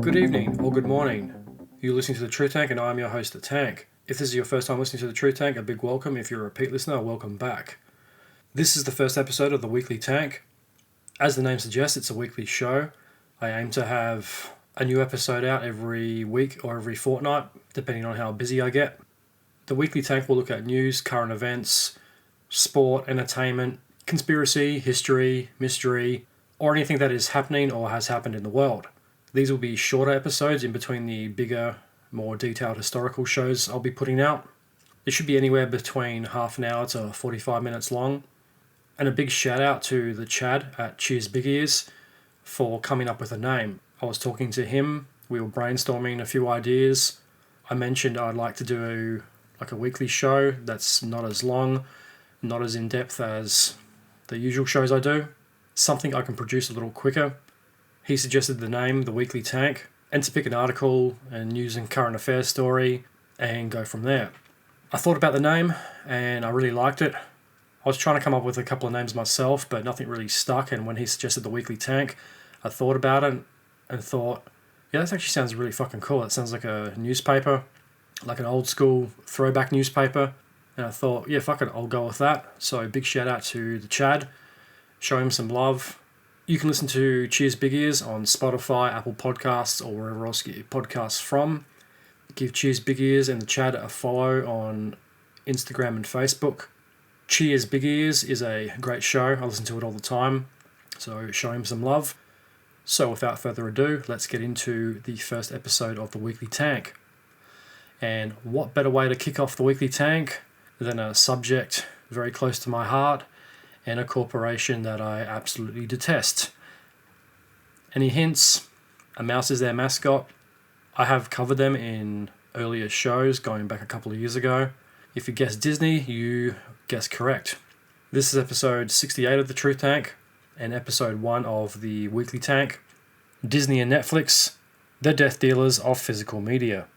Good evening or good morning. You're listening to The True Tank and I'm your host, The Tank. If this is your first time listening to The True Tank, a big welcome. If you're a repeat listener, welcome back. This is the first episode of the Weekly Tank. As the name suggests, it's a weekly show. I aim to have a new episode out every week or every fortnight, depending on how busy I get. The Weekly Tank will look at news, current events, sport, entertainment, conspiracy, history, mystery, or anything that is happening or has happened in the world. These will be shorter episodes in between the bigger, more detailed historical shows I'll be putting out. It should be anywhere between half an hour to 45 minutes long. And a big shout out to the Chad at Cheers Big Ears for coming up with a name. I was talking to him, we were brainstorming a few ideas. I mentioned I'd like to do like a weekly show that's not as long, not as in-depth as the usual shows I do. Something I can produce a little quicker. He suggested the name, The Weekly Tank, and to pick an article and news and current affairs story and go from there. I thought about the name and I really liked it. I was trying to come up with a couple of names myself, but nothing really stuck, and when he suggested The Weekly Tank, I thought about it and thought, yeah, that actually sounds really fucking cool. It sounds like a newspaper, like an old school throwback newspaper, and I thought, yeah, fuck it, I'll go with that. So big shout out to the Chad, show him some love. You can listen to Cheers Big Ears on Spotify, Apple Podcasts, or wherever else you get your podcasts from. Give Cheers Big Ears and the Chad a follow on Instagram and Facebook. Cheers Big Ears is a great show. I listen to it all the time, so show him some love. So without further ado, let's get into the first episode of the Weekly Tank. And what better way to kick off the Weekly Tank than a subject very close to my heart and a corporation that I absolutely detest. Any hints? A mouse is their mascot. I have covered them in earlier shows going back a couple of years ago. If you guessed Disney, you guessed correct. This is episode 68 of the True Tank and episode 1 of the Weekly Tank. Disney and Netflix, the death dealers of physical media.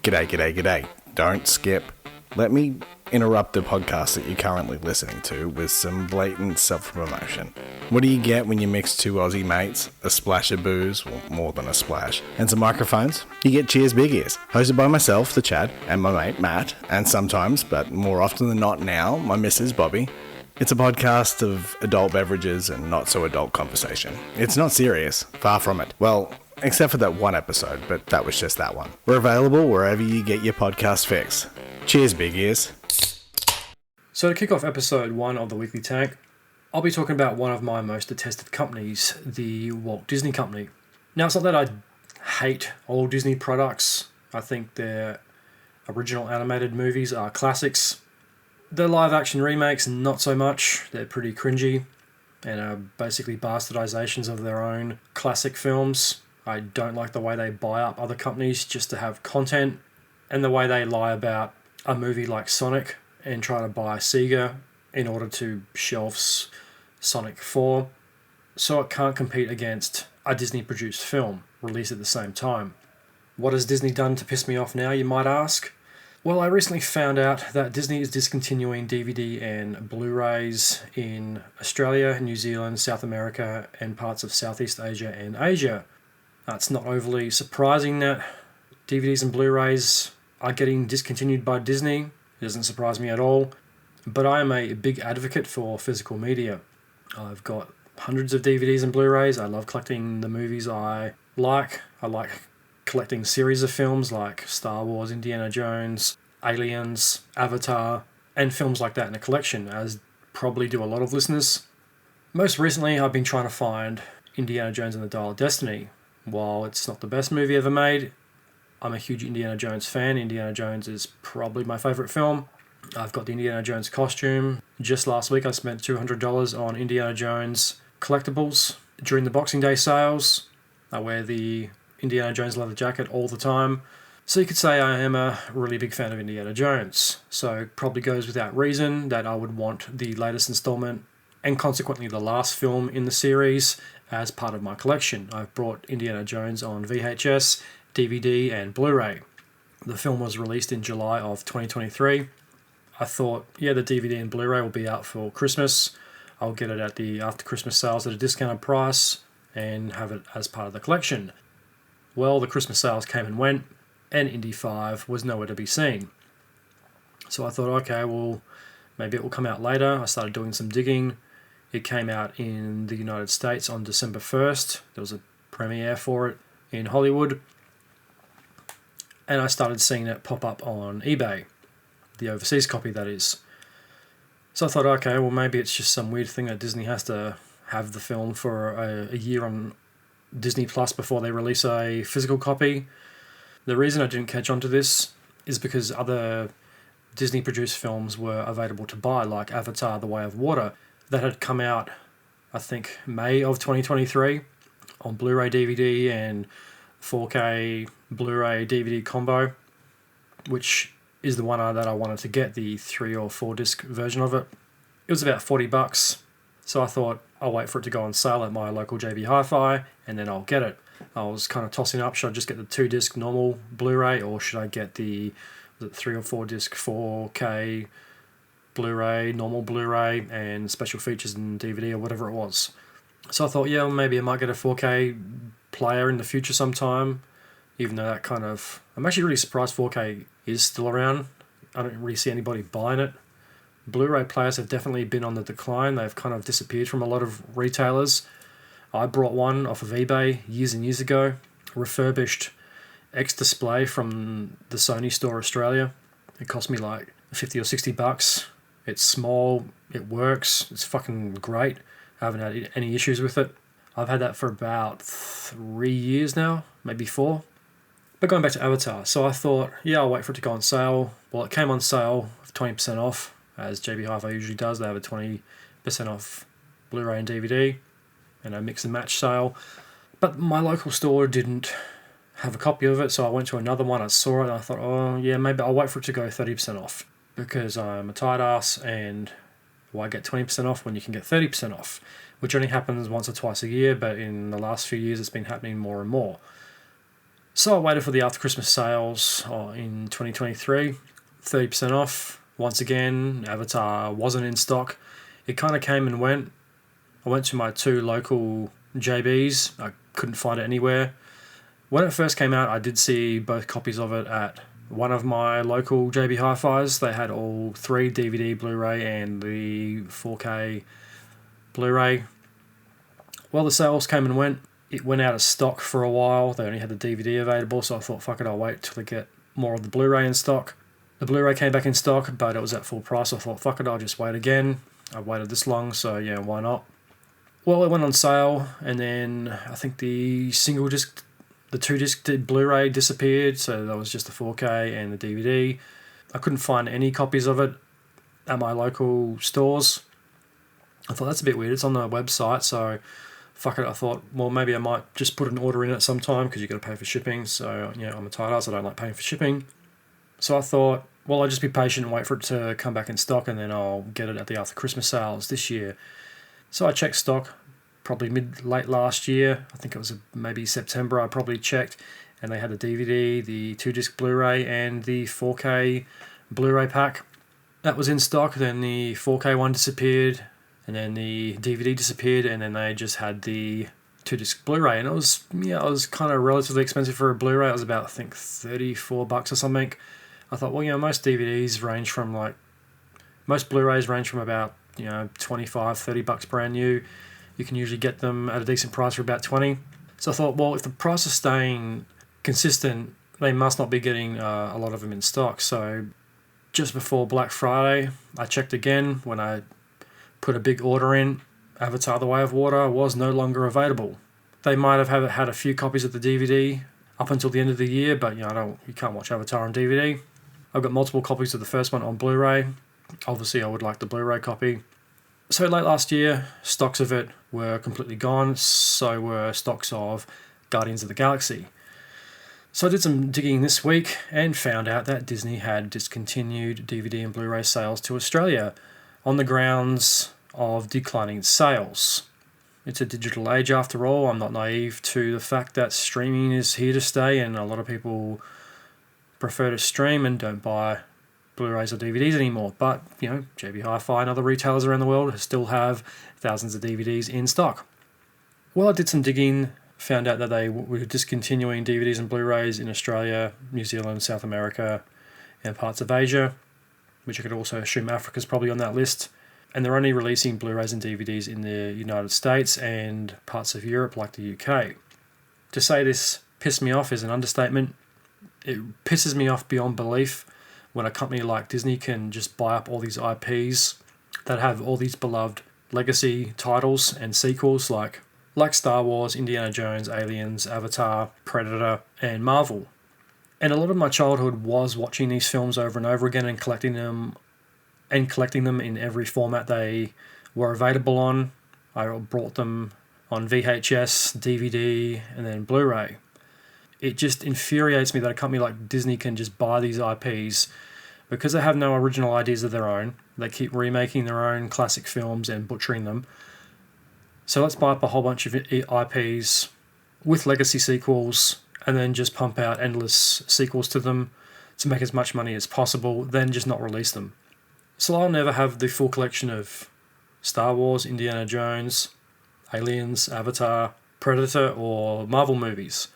G'day. Don't skip. Let me interrupt the podcast that you're currently listening to with some blatant self-promotion. What do you get when you mix two Aussie mates, a splash of booze, well, more than a splash, and some microphones? You get Cheers Big Ears, hosted by myself, the Chad, and my mate, Matt, and sometimes, but more often than not now, my missus, Bobby. It's a podcast of adult beverages and not-so-adult conversation. It's not serious, far from it. Well, except for that one episode, but that was just that one. We're available wherever you get your podcast fix. Cheers, Big Ears. So to kick off episode 1 of the Weekly Tank, I'll be talking about one of my most detested companies, the Walt Disney Company. Now, it's not that I hate all Disney products. I think their original animated movies are classics. Their live-action remakes, not so much. They're pretty cringy and are basically bastardizations of their own classic films. I don't like the way they buy up other companies just to have content, and the way they lie about a movie like Sonic and try to buy Sega in order to shelve Sonic 4, so it can't compete against a Disney-produced film released at the same time. What has Disney done to piss me off now, you might ask? Well, I recently found out that Disney is discontinuing DVD and Blu Rays in Australia, New Zealand, South America, and parts of Southeast Asia and Asia. It's not overly surprising that DVDs and Blu Rays are getting discontinued by Disney. It doesn't surprise me at all, but I am a big advocate for physical media. I've got hundreds of DVDs and Blu Rays. I love collecting the movies I like. I like collecting series of films like Star Wars, Indiana Jones, Aliens, Avatar, and films like that in a collection, as probably do a lot of listeners. Most recently, I've been trying to find Indiana Jones and the Dial of Destiny. While it's not the best movie ever made, I'm a huge Indiana Jones fan. Indiana Jones is probably my favourite film. I've got the Indiana Jones costume. Just last week I spent $200 on Indiana Jones collectibles during the Boxing Day sales. I wear the Indiana Jones leather jacket all the time. So you could say I am a really big fan of Indiana Jones. So it probably goes without reason that I would want the latest installment and consequently the last film in the series as part of my collection. I've brought Indiana Jones on VHS, DVD and Blu Ray. The film was released in July of 2023. I thought, yeah, the DVD and Blu Ray will be out for Christmas. I'll get it at the after Christmas sales at a discounted price and have it as part of the collection. Well, the Christmas sales came and went, and Indy 5 was nowhere to be seen. So I thought, okay, well, maybe it will come out later. I started doing some digging. It came out in the United States on December 1st. There was a premiere for it in Hollywood. And I started seeing it pop up on eBay, the overseas copy, that is. So I thought, okay, well, maybe it's just some weird thing that Disney has to have the film for a year on Disney Plus before they release a physical copy. The reason I didn't catch on to this is because other Disney-produced films were available to buy, like Avatar: The Way of Water, that had come out, I think, May of 2023 on Blu Ray DVD and 4K Blu Ray DVD combo, which is the one that I wanted to get, the 3 or 4 disc version of it. It was about $40, so I thought I'll wait for it to go on sale at my local JB Hi-Fi and then I'll get it. I was kind of tossing up, should I just get the 2 disc normal Blu Ray or should I get the 3 or 4 disc 4K Blu Ray, normal Blu Ray, and special features and DVD or whatever it was. So I thought, yeah, well, maybe I might get a 4K player in the future sometime, even though that kind of... I'm actually really surprised 4K is still around. I don't really see anybody buying it. Blu-ray players have definitely been on the decline. They've kind of disappeared from a lot of retailers. I brought one off of eBay years and years ago, refurbished X-Display from the Sony store Australia. It cost me like $50 or $60. It's small, it works, it's fucking great. I haven't had any issues with it. I've had that for about 3 years now, maybe 4. But going back to Avatar, so I thought, yeah, I'll wait for it to go on sale. Well, it came on sale for 20% off, as JB Hi-Fi usually does. They have a 20% off Blu-ray and DVD, and a mix and match sale. But my local store didn't have a copy of it, so I went to another one. I saw it, and I thought, oh, yeah, maybe I'll wait for it to go 30% off, because I'm a tight ass, and why get 20% off when you can get 30% off? Which only happens once or twice a year, but in the last few years, it's been happening more and more. So I waited for the after Christmas sales in 2023, 30% off. Once again, Avatar wasn't in stock. It kind of came and went. I went to my 2 local JBs. I couldn't find it anywhere. When it first came out, I did see both copies of it at one of my local JB Hi-Fis. They had all 3 DVD Blu-ray and the 4K Blu-ray. Well, the sales came and went. It went out of stock for a while. They only had the DVD available, so I thought, fuck it, I'll wait till they get more of the Blu-ray in stock. The Blu-ray came back in stock, but it was at full price. I thought, fuck it, I'll just wait again. I've waited this long, so yeah, why not? Well, it went on sale, and then I think the 2-disc Blu-ray disappeared, so that was just the 4K and the DVD. I couldn't find any copies of it at my local stores. I thought, that's a bit weird. It's on the website, so fuck it. I thought, well, maybe I might just put an order in at some time because you've got to pay for shipping. So, yeah, I'm a tight ass. I don't like paying for shipping. So I thought, well, I'll just be patient and wait for it to come back in stock, and then I'll get it at the after Christmas sales this year. So I checked stock probably late last year. I think it was maybe September I probably checked, and they had the DVD, the 2-disc Blu-ray, and the 4K Blu-ray pack. That was in stock. Then the 4K one disappeared, and then the DVD disappeared, and then they just had the 2-disc Blu-ray, and it was kind of relatively expensive for a Blu-ray. It was about, I think, $34 or something. I thought, well, most DVDs range from most Blu-rays range from about, $25, $30 brand new. You can usually get them at a decent price for about $20. So I thought, well, if the price is staying consistent, they must not be getting a lot of them in stock. So just before Black Friday, I checked again when I put a big order in. Avatar: The Way of Water was no longer available. They might have had a few copies of the DVD up until the end of the year, but you can't watch Avatar on DVD. I've got multiple copies of the first one on Blu-ray. Obviously, I would like the Blu-ray copy. So late last year, stocks of it were completely gone. So were stocks of Guardians of the Galaxy. So I did some digging this week and found out that Disney had discontinued DVD and Blu-ray sales to Australia on the grounds of declining sales. It's a digital age after all. I'm not naive to the fact that streaming is here to stay, and a lot of people prefer to stream and don't buy Blu-rays or DVDs anymore. But, JB Hi-Fi and other retailers around the world still have thousands of DVDs in stock. Well, I did some digging found out that they were discontinuing DVDs and Blu Rays in Australia, New Zealand, South America, and parts of Asia, which I could also assume Africa's probably on that list. And they're only releasing Blu Rays and DVDs in the United States and parts of Europe like the UK. To say this pissed me off is an understatement. It pisses me off beyond belief when a company like Disney can just buy up all these IPs that have all these beloved legacy titles and sequels like Star Wars, Indiana Jones, Aliens, Avatar, Predator, and Marvel. And a lot of my childhood was watching these films over and over again and collecting them in every format they were available on. I brought them on VHS, DVD, and then Blu Ray. It just infuriates me that a company like Disney can just buy these IPs because they have no original ideas of their own. They keep remaking their own classic films and butchering them. So let's buy up a whole bunch of IPs with legacy sequels and then just pump out endless sequels to them to make as much money as possible, then just not release them. So I'll never have the full collection of Star Wars, Indiana Jones, Aliens, Avatar, Predator, or Marvel movies.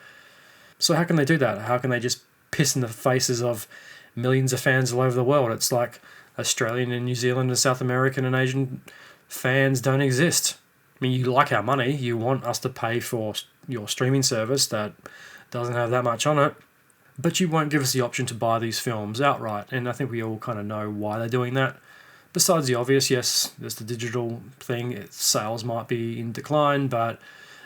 So how can they do that? How can they just piss in the faces of millions of fans all over the world? It's like Australian and New Zealand and South American and Asian fans don't exist. I mean, you like our money. You want us to pay for your streaming service that doesn't have that much on it, but you won't give us the option to buy these films outright. And I think we all kind of know why they're doing that. Besides the obvious, yes, there's the digital thing. Sales might be in decline, but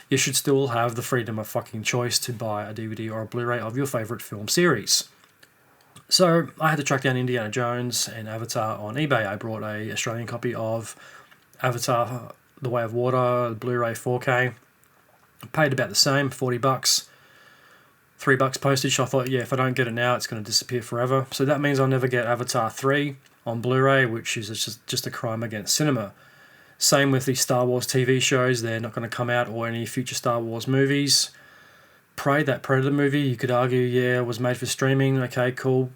you should still have the freedom of fucking choice to buy a DVD or a Blu Ray of your favourite film series. So I had to track down Indiana Jones and Avatar on eBay. I brought a Australian copy of Avatar The Way of Water, Blu Ray 4K. Paid about the same, $40. $3 postage. So I thought, yeah, if I don't get it now, it's going to disappear forever. So that means I'll never get Avatar 3 on Blu Ray, which is just a crime against cinema. Same with the Star Wars TV shows. They're not going to come out, or any future Star Wars movies. Prey, that Predator movie, you could argue, yeah, was made for streaming. Okay, cool.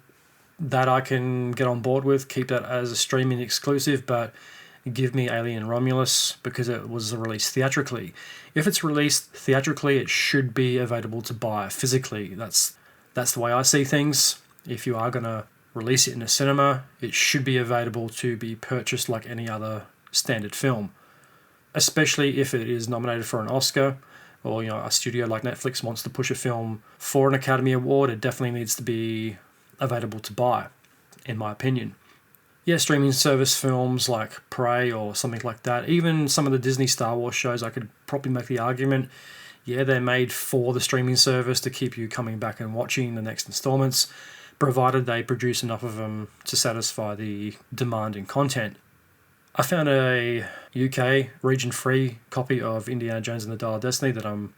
That I can get on board with. Keep that as a streaming exclusive, but give me Alien Romulus because it was released theatrically. If it's released theatrically, it should be available to buy physically. That's the way I see things. If you are going to release it in a cinema, it should be available to be purchased like any other standard film, especially if it is nominated for an Oscar, or a studio like Netflix wants to push a film for an Academy Award. It definitely needs to be available to buy, in my opinion. Yeah, streaming service films like Prey or something like that, even some of the Disney Star Wars shows, I could probably make the argument, yeah, they're made for the streaming service to keep you coming back and watching the next installments, provided they produce enough of them to satisfy the demand in content. I found a UK region-free copy of Indiana Jones and the Dial of Destiny that I'm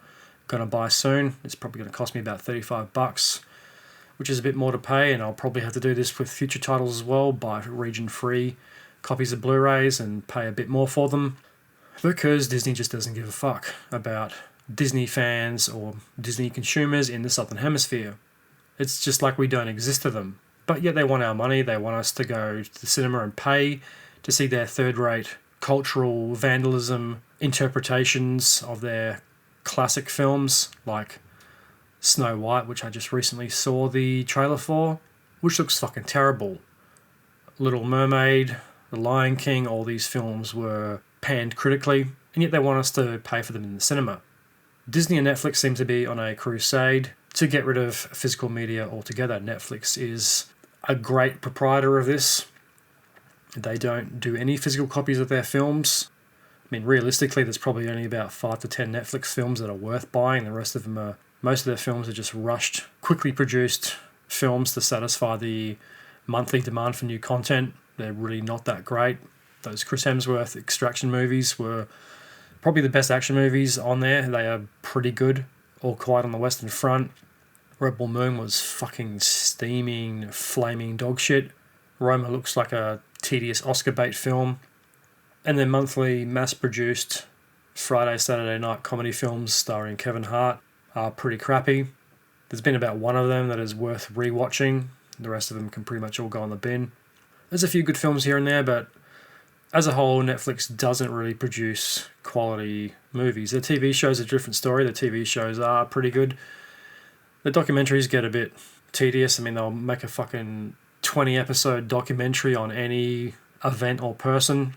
going to buy soon. It's probably going to cost me about $35, which is a bit more to pay, and I'll probably have to do this with future titles as well, buy region-free copies of Blu-rays and pay a bit more for them, because Disney just doesn't give a fuck about Disney fans or Disney consumers in the Southern Hemisphere. It's just like we don't exist to them. But yet they want our money. They want us to go to the cinema and pay to see their third-rate cultural vandalism interpretations of their classic films like Snow White, which I just recently saw the trailer for, which looks fucking terrible. Little Mermaid, The Lion King, all these films were panned critically, and yet they want us to pay for them in the cinema. Disney and Netflix seem to be on a crusade to get rid of physical media altogether. Netflix is a great proprietor of this. They don't do any physical copies of their films. I mean, realistically, there's probably only about 5 to 10 Netflix films that are worth buying. The rest of them are, most of their films are just rushed, quickly produced films to satisfy the monthly demand for new content. They're really not that great. Those Chris Hemsworth Extraction movies were probably the best action movies on there. They are pretty good. All Quiet on the Western Front. Rebel Moon was fucking steaming, flaming dog shit. Roma looks like a tedious Oscar bait film. And then monthly mass-produced Friday, Saturday night comedy films starring Kevin Hart are pretty crappy. There's been about one of them that is worth rewatching. The rest of them can pretty much all go on the bin. There's a few good films here and there, but as a whole, Netflix doesn't really produce quality movies. The TV shows are a different story. The TV shows are pretty good. The documentaries get a bit tedious. I mean, they'll make a fucking 20-episode documentary on any event or person.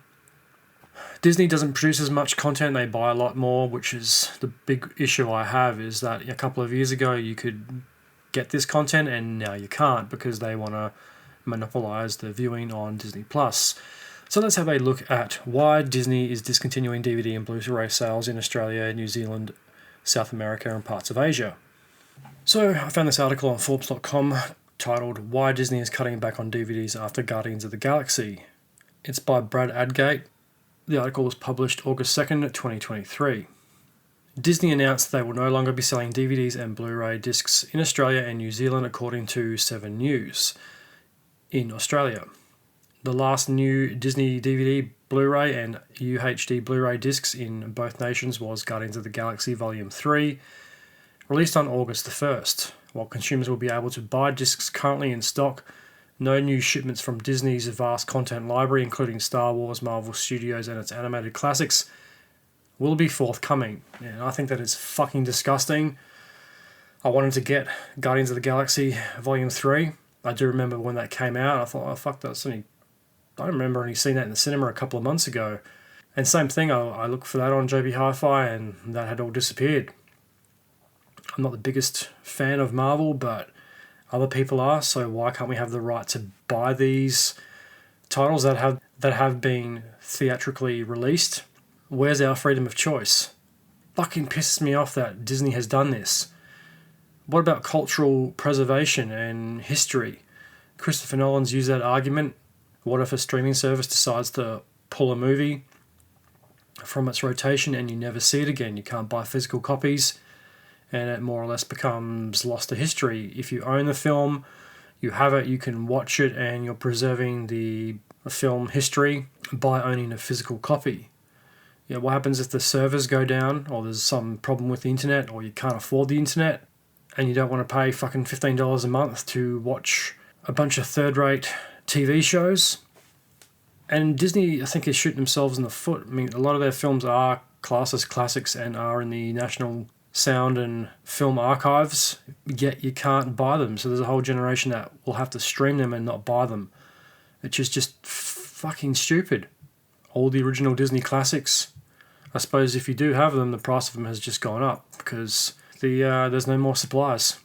Disney doesn't produce as much content. They buy a lot more, which is the big issue I have, is that a couple of years ago you could get this content and now you can't because they want to monopolize the viewing on Disney+. So let's have a look at why Disney is discontinuing DVD and Blu Ray sales in Australia, New Zealand, South America and parts of Asia. So I found this article on Forbes.com titled "Why Disney is Cutting Back on DVDs After Guardians of the Galaxy." It's by Brad Adgate. The article was published August 2nd, 2023. Disney announced they will no longer be selling DVDs and Blu-ray discs in Australia and New Zealand, according to 7 News. In Australia, the last new Disney DVD, Blu-ray and UHD Blu-ray discs in both nations was Guardians of the Galaxy Volume 3, released on August the 1st. While consumers will be able to buy discs currently in stock, no new shipments from Disney's vast content library, including Star Wars, Marvel Studios and its animated classics, will be forthcoming. And I think that is fucking disgusting. I wanted to get Guardians of the Galaxy Volume 3. I do remember when that came out, I thought, oh fuck, that's only... I don't remember only seeing that in the cinema a couple of months ago. And same thing, I looked for that on JB Hi-Fi and that had all disappeared. I'm not the biggest fan of Marvel, but other people are, so why can't we have the right to buy these titles that have been theatrically released? Where's our freedom of choice? Fucking pisses me off that Disney has done this. What about cultural preservation and history? Christopher Nolan's used that argument. What if a streaming service decides to pull a movie from its rotation and you never see it again? You can't buy physical copies and it more or less becomes lost to history. If you own the film, you have it, you can watch it, and you're preserving the film history by owning a physical copy. Yeah, what happens if the servers go down, or there's some problem with the internet, or you can't afford the internet, and you don't want to pay fucking $15 a month to watch a bunch of third-rate TV shows? And Disney, I think, is shooting themselves in the foot. I mean, a lot of their films are classed as classics and are in the National Sound and Film Archives, yet you can't buy them. So there's a whole generation that will have to stream them and not buy them, which is just fucking stupid. All the original Disney classics, I suppose if you do have them, the price of them has just gone up because there's no more supplies.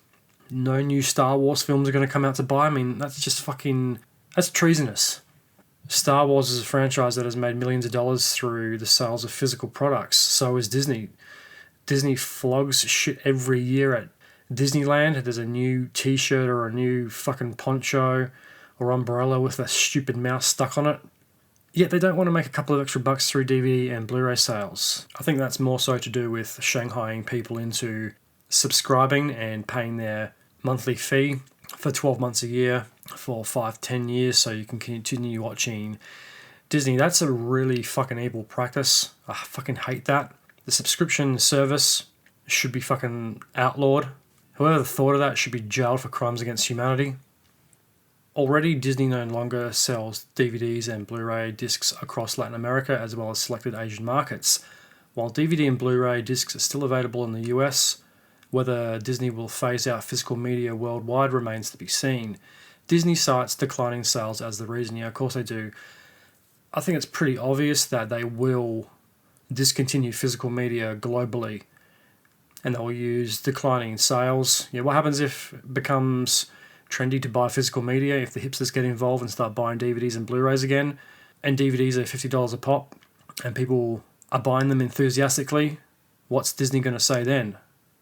No new Star Wars films are going to come out to buy. I mean, that's just that's treasonous. Star Wars is a franchise that has made millions of dollars through the sales of physical products. So is Disney. Disney flogs shit every year at Disneyland. There's a new t-shirt or a new fucking poncho or umbrella with a stupid mouse stuck on it. Yet they don't want to make a couple of extra bucks through DVD and Blu-ray sales. I think that's more so to do with shanghaiing people into subscribing and paying their monthly fee for 12 months a year for 5-10 years so you can continue watching Disney. That's a really fucking evil practice. I fucking hate that. The subscription service should be fucking outlawed. Whoever thought of that should be jailed for crimes against humanity. Already, Disney no longer sells DVDs and Blu-ray discs across Latin America as well as selected Asian markets. While DVD and Blu-ray discs are still available in the US, whether Disney will phase out physical media worldwide remains to be seen. Disney cites declining sales as the reason. Yeah, of course they do. I think it's pretty obvious that they will discontinue physical media globally and they'll use declining sales. Yeah, what happens if it becomes trendy to buy physical media, if the hipsters get involved and start buying DVDs and Blu-rays again, and DVDs are $50 a pop and people are buying them enthusiastically? What's Disney going to say then?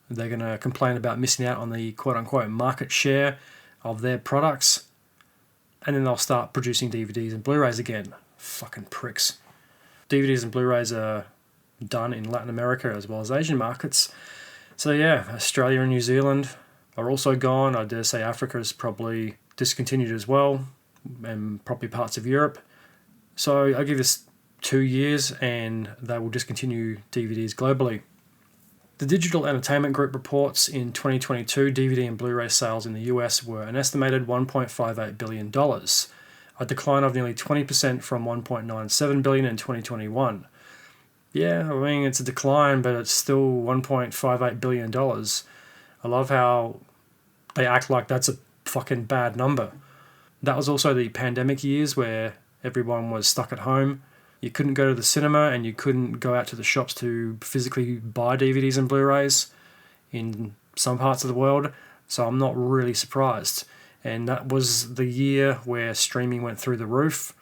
They're going to complain about missing out on the quote-unquote market share of their products, and then they'll start producing DVDs and Blu-rays again. Fucking pricks. DVDs and Blu-rays are done in Latin America as well as Asian markets. So yeah, Australia and New Zealand are also gone. I dare say Africa is probably discontinued as well, and probably parts of Europe. So I give this 2 years and they will discontinue DVDs globally. The Digital Entertainment Group reports in 2022 DVD and Blu-ray sales in the US were an estimated $1.58 billion, a decline of nearly 20% from $1.97 billion in 2021. Yeah, I mean, it's a decline, but it's still $1.58 billion. I love how they act like that's a fucking bad number. That was also the pandemic years where everyone was stuck at home. You couldn't go to the cinema and you couldn't go out to the shops to physically buy DVDs and Blu Rays in some parts of the world. So I'm not really surprised. And that was the year where streaming went through the roof.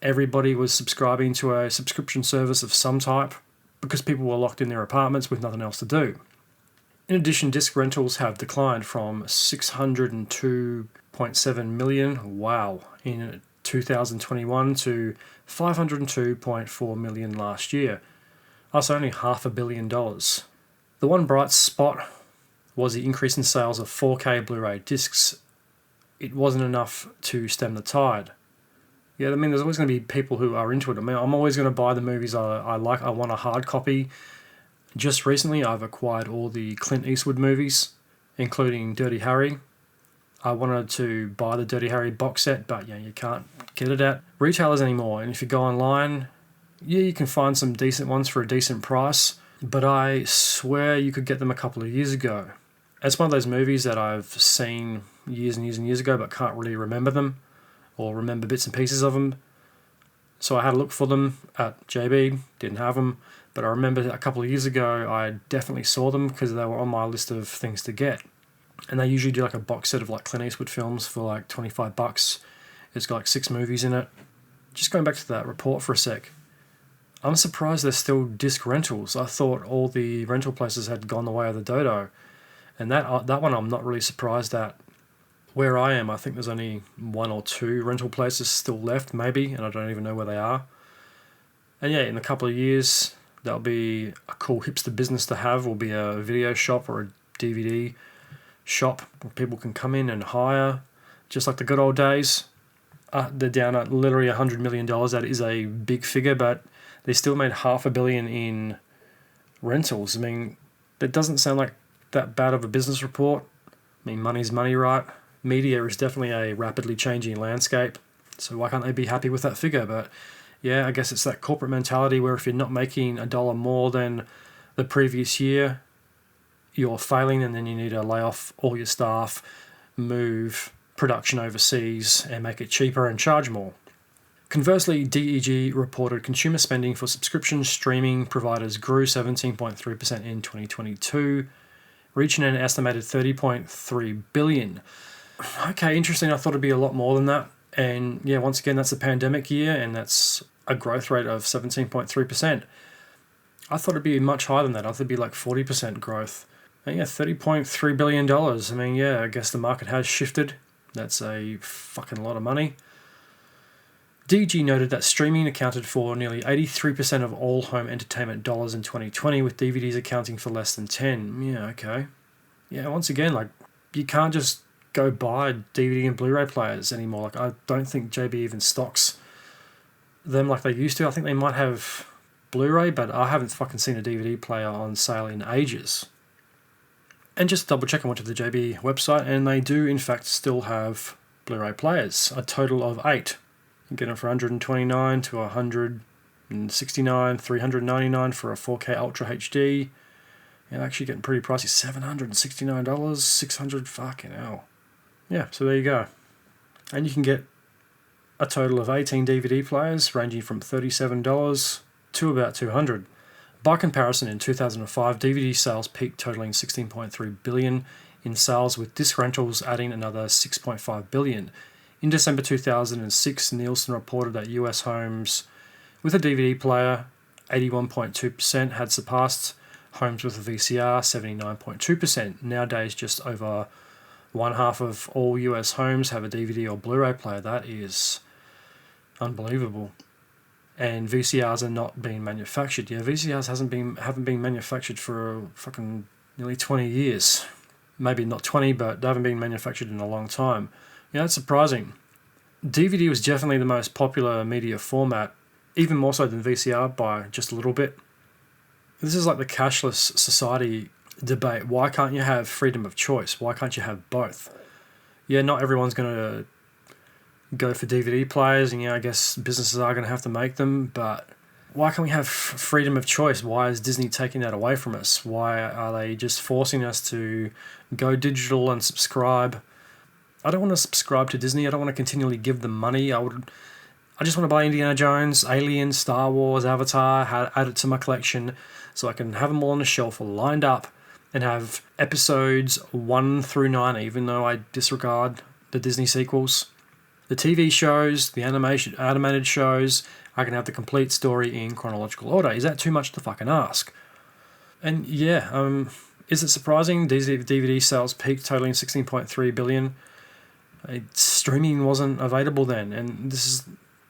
Everybody was subscribing to a subscription service of some type because people were locked in their apartments with nothing else to do. In addition, disc rentals have declined from 602.7 million, wow, in 2021 to 502.4 million last year. That's only $500 million. The one bright spot was the increase in sales of 4K Blu-ray discs. It wasn't enough to stem the tide. Yeah, I mean, there's always going to be people who are into it. I mean, I'm always going to buy the movies I like. I want a hard copy. Just recently, I've acquired all the Clint Eastwood movies, including Dirty Harry. I wanted to buy the Dirty Harry box set, but you can't get it at retailers anymore. And if you go online, you can find some decent ones for a decent price, but I swear you could get them a couple of years ago. It's one of those movies that I've seen years and years and years ago, but can't really remember them or remember bits and pieces of them. So I had a look for them at JB, didn't have them, but I remember a couple of years ago I definitely saw them because they were on my list of things to get. And they usually do like a box set of like Clint Eastwood films for like $25. It's got like 6 movies in it. Just going back to that report for a sec, I'm surprised there's still disc rentals. I thought all the rental places had gone the way of the dodo. And that one I'm not really surprised at. Where I am, I think there's only 1 or 2 rental places still left, maybe, and I don't even know where they are. And yeah, in a couple of years, that'll be a cool hipster business to have. Will be a video shop or a DVD shop where people can come in and hire, just like the good old days. They're down at literally $100 million. That is a big figure, but they still made $500 million in rentals. I mean, that doesn't sound like that bad of a business report. I mean, money's money, right? Media is definitely a rapidly changing landscape, so why can't they be happy with that figure? But yeah, I guess it's that corporate mentality where if you're not making $1 more than the previous year, you're failing, and then you need to lay off all your staff, move production overseas, and make it cheaper and charge more. Conversely, DEG reported consumer spending for subscription streaming providers grew 17.3% in 2022, reaching an estimated $30.3 billion. Okay, interesting. I thought it'd be a lot more than that. And yeah, once again, that's a pandemic year, and that's a growth rate of 17.3%. I thought it'd be much higher than that. I thought it'd be like 40% growth. And yeah, $30.3 billion. I mean, yeah, I guess the market has shifted. That's a fucking lot of money. DG noted that streaming accounted for nearly 83% of all home entertainment dollars in 2020, with DVDs accounting for less than 10. Yeah, okay. Yeah, once again, like, you can't just go buy DVD and Blu-ray players anymore. Like, I don't think JB even stocks them like they used to. I think they might have Blu-ray, but I haven't fucking seen a DVD player on sale in ages. And just double check, I went to the JB website, and they do in fact still have Blu-ray players, a total of 8. You get them for $129 to $169, $399 for a 4K Ultra HD. You're actually getting pretty pricey, $769, $600, fucking hell. Yeah, so there you go. And you can get a total of 18 DVD players ranging from $37 to about $200. By comparison, in 2005, DVD sales peaked totaling $16.3 billion in sales, with disc rentals adding another $6.5 billion. In December 2006, Nielsen reported that US homes with a DVD player, 81.2%, had surpassed homes with a VCR, 79.2%. Nowadays, just over one half of all US homes have a DVD or Blu-ray player. That is unbelievable. And VCRs are not being manufactured. Yeah, VCRs haven't been manufactured for fucking nearly 20 years. Maybe not 20, but they haven't been manufactured in a long time. Yeah, that's surprising. DVD was definitely the most popular media format, even more so than VCR by just a little bit. This is like the cashless society debate. Why can't you have freedom of choice? Why can't you have both? Yeah, not everyone's going to go for DVD players, and I guess businesses are going to have to make them, but why can't we have freedom of choice? Why is Disney taking that away from us? Why are they just forcing us to go digital and subscribe? I don't want to subscribe to Disney. I don't want to continually give them money. I just want to buy Indiana Jones, Alien, Star Wars, Avatar, add it to my collection so I can have them all on the shelf lined up and have episodes 1 through 9, even though I disregard the Disney sequels. The TV shows, the animated shows, I can have the complete story in chronological order. Is that too much to fucking ask? And yeah, is it surprising DVD sales peaked totaling 16.3 billion? Streaming wasn't available then, and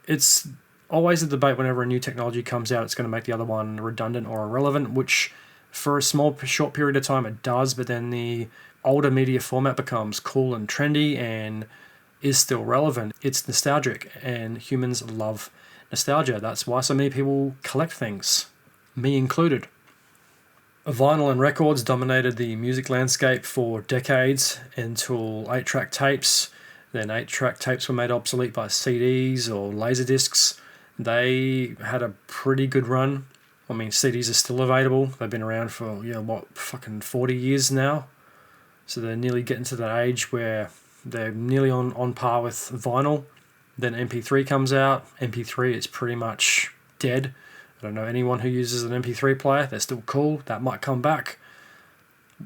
it's always a debate whenever a new technology comes out. It's going to make the other one redundant or irrelevant, which for a short period of time it does, but then the older media format becomes cool and trendy and is still relevant. It's nostalgic, and humans love nostalgia. That's why so many people collect things, me included. Vinyl and records dominated the music landscape for decades until 8-track tapes. Then 8-track tapes were made obsolete by CDs or Laserdiscs. They had a pretty good run. I mean, CDs are still available. They've been around for, 40 years now. So they're nearly getting to that age where they're nearly on par with vinyl. Then MP3 comes out. MP3 is pretty much dead. I don't know anyone who uses an MP3 player. They're still cool. That might come back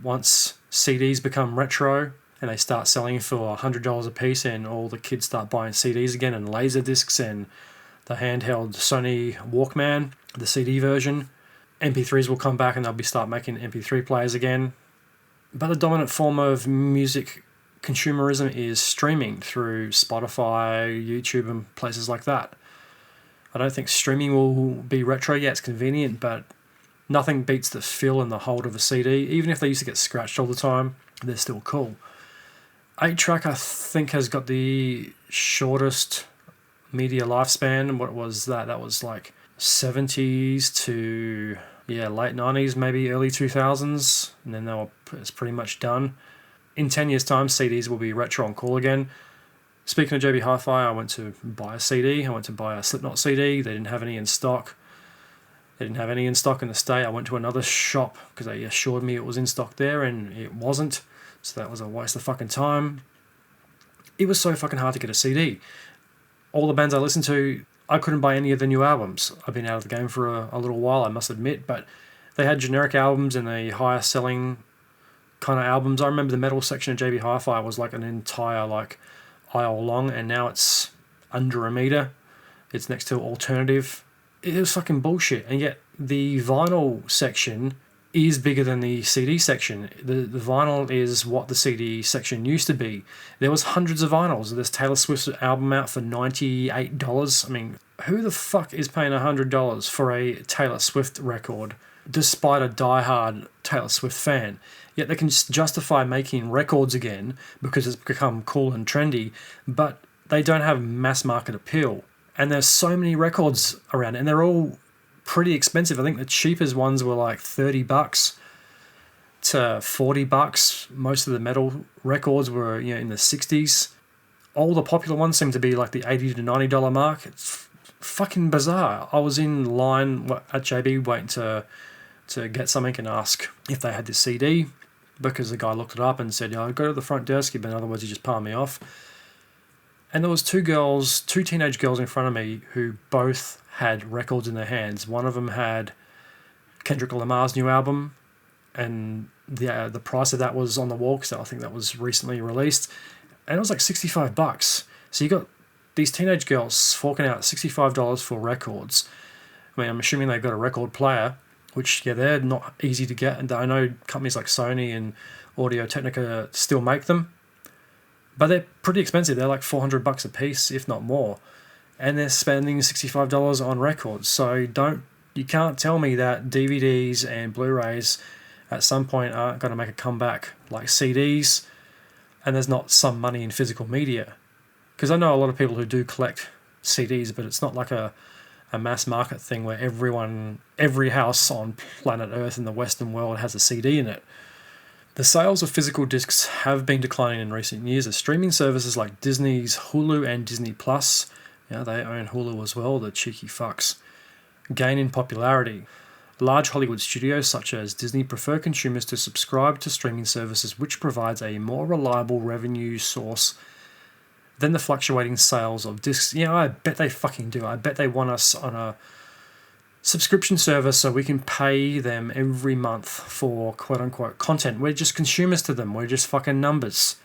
once CDs become retro and they start selling for $100 a piece, and all the kids start buying CDs again, and Laserdiscs and the handheld Sony Walkman, the CD version. MP3s will come back and they'll start making MP3 players again. But the dominant form of music consumerism is streaming through Spotify, YouTube, and places like that. I don't think streaming will be retro yet. It's convenient, but nothing beats the feel and the hold of a CD. Even if they used to get scratched all the time, they're still cool. 8-track, I think, has got the shortest media lifespan. What was that? That was like 70s to late 90s, maybe early 2000s, and then it's pretty much done. In 10 years' time, CDs will be retro and cool again. Speaking of JB Hi-Fi, I went to buy a CD. I went to buy a Slipknot CD. They didn't have any in stock. They didn't have any in stock in the state. I went to another shop because they assured me it was in stock there, and it wasn't. So that was a waste of fucking time. It was so fucking hard to get a CD. All the bands I listened to, I couldn't buy any of the new albums. I've been out of the game for a little while, I must admit, but they had generic albums and the higher selling kind of albums. I remember the metal section of JB Hi-Fi was like an entire aisle long, and now it's under a meter. It's next to alternative. It was fucking bullshit. And yet the vinyl section is bigger than the CD section. The vinyl is what the CD section used to be. There was hundreds of vinyls. There's Taylor Swift's album out for $98. I mean, who the fuck is paying $100 for a Taylor Swift record, despite a diehard Taylor Swift fan? Yet they can justify making records again because it's become cool and trendy, but they don't have mass market appeal. And there's so many records around, and they're all pretty expensive. I think the cheapest ones were like $30 to $40. Most of the metal records were in the 60s. All the popular ones seem to be like the $80 to $90 mark. It's fucking bizarre. I was in line at JB waiting to get something and ask if they had this CD, because the guy looked it up and said, I'll go to the front desk, but in other words, he just palmed me off. And there was two teenage girls in front of me who both had records in their hands. One of them had Kendrick Lamar's new album, and the price of that was on the wall, because I think that was recently released, and it was like $65. So you got these teenage girls forking out $65 for records. I mean, I'm assuming they've got a record player, which, they're not easy to get, and I know companies like Sony and Audio-Technica still make them, but they're pretty expensive. They're like $400 a piece, if not more, and they're spending $65 on records. So you can't tell me that DVDs and Blu Rays at some point aren't going to make a comeback like CDs, and there's not some money in physical media. Because I know a lot of people who do collect CDs, but it's not like a mass market thing where every house on planet Earth in the Western world has a CD in it. The sales of physical discs have been declining in recent years as streaming services like Disney's Hulu and Disney Plus, they own Hulu as well, the cheeky fucks, gain in popularity. Large Hollywood studios such as Disney prefer consumers to subscribe to streaming services which provides a more reliable revenue source than the fluctuating sales of discs. I bet they fucking do. I bet they want us on a subscription service so we can pay them every month for quote-unquote content. We're just consumers to them. We're just fucking numbers.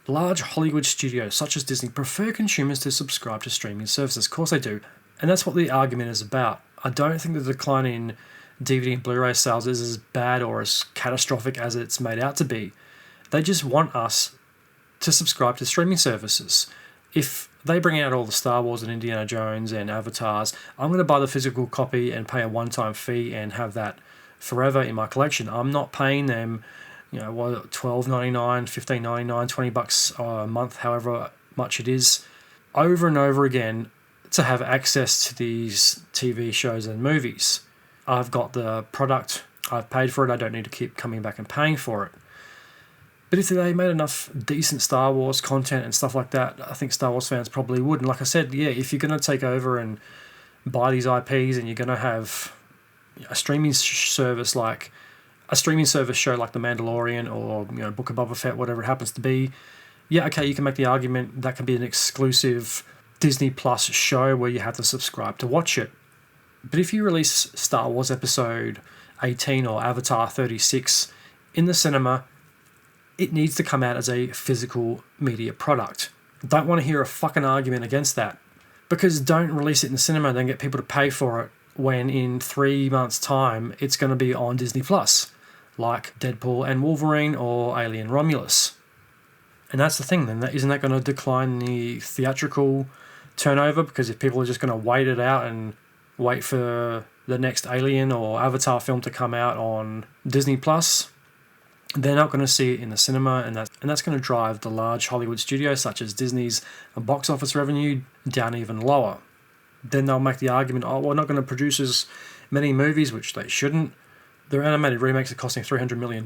Large Hollywood studios such as Disney prefer consumers to subscribe to streaming services. Of course they do. And that's what the argument is about. I don't think the decline in DVD and Blu Ray sales is as bad or as catastrophic as it's made out to be. They just want us to subscribe to streaming services. If they bring out all the Star Wars and Indiana Jones and Avatars, I'm going to buy the physical copy and pay a one-time fee and have that forever in my collection. I'm not paying them, $12.99, $15.99, $20 a month, however much it is, over and over again to have access to these TV shows and movies. I've got the product, I've paid for it, I don't need to keep coming back and paying for it. But if they made enough decent Star Wars content and stuff like that, I think Star Wars fans probably would. And like I said, if you're going to take over and buy these IPs and you're going to have a streaming service like a streaming service show like The Mandalorian or Book of Boba Fett, whatever it happens to be, you can make the argument that can be an exclusive Disney Plus show where you have to subscribe to watch it. But if you release Star Wars Episode 18 or Avatar 36 in the cinema, it needs to come out as a physical media product. Don't want to hear a fucking argument against that. Because don't release it in the cinema and then get people to pay for it when in 3 months' time it's going to be on Disney Plus, like Deadpool and Wolverine or Alien Romulus. And that's the thing then, isn't that going to decline the theatrical turnover? Because if people are just going to wait it out and wait for the next Alien or Avatar film to come out on Disney Plus, they're not going to see it in the cinema, and that's going to drive the large Hollywood studios such as Disney's box office revenue down even lower. Then they'll make the argument, we're not going to produce as many movies, which they shouldn't. Their animated remakes are costing $300 million.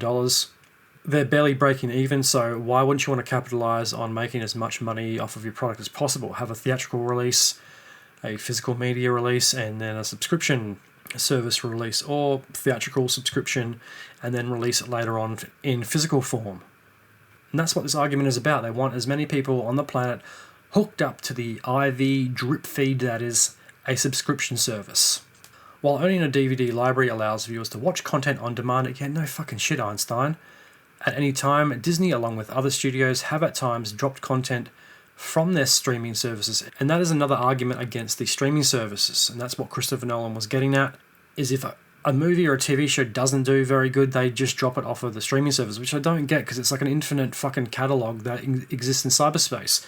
They're barely breaking even, so why wouldn't you want to capitalize on making as much money off of your product as possible? Have a theatrical release, a physical media release, and then a subscription service release, or theatrical subscription and then release it later on in physical form. And that's what this argument is about. They want as many people on the planet hooked up to the IV drip feed that is a subscription service. While owning a DVD library allows viewers to watch content on demand, again, no fucking shit, Einstein. At any time, Disney, along with other studios, have at times dropped content from their streaming services. And that is another argument against the streaming services. And that's what Christopher Nolan was getting at, is if a movie or a TV show doesn't do very good, they just drop it off of the streaming service, which I don't get because it's like an infinite fucking catalogue that exists in cyberspace.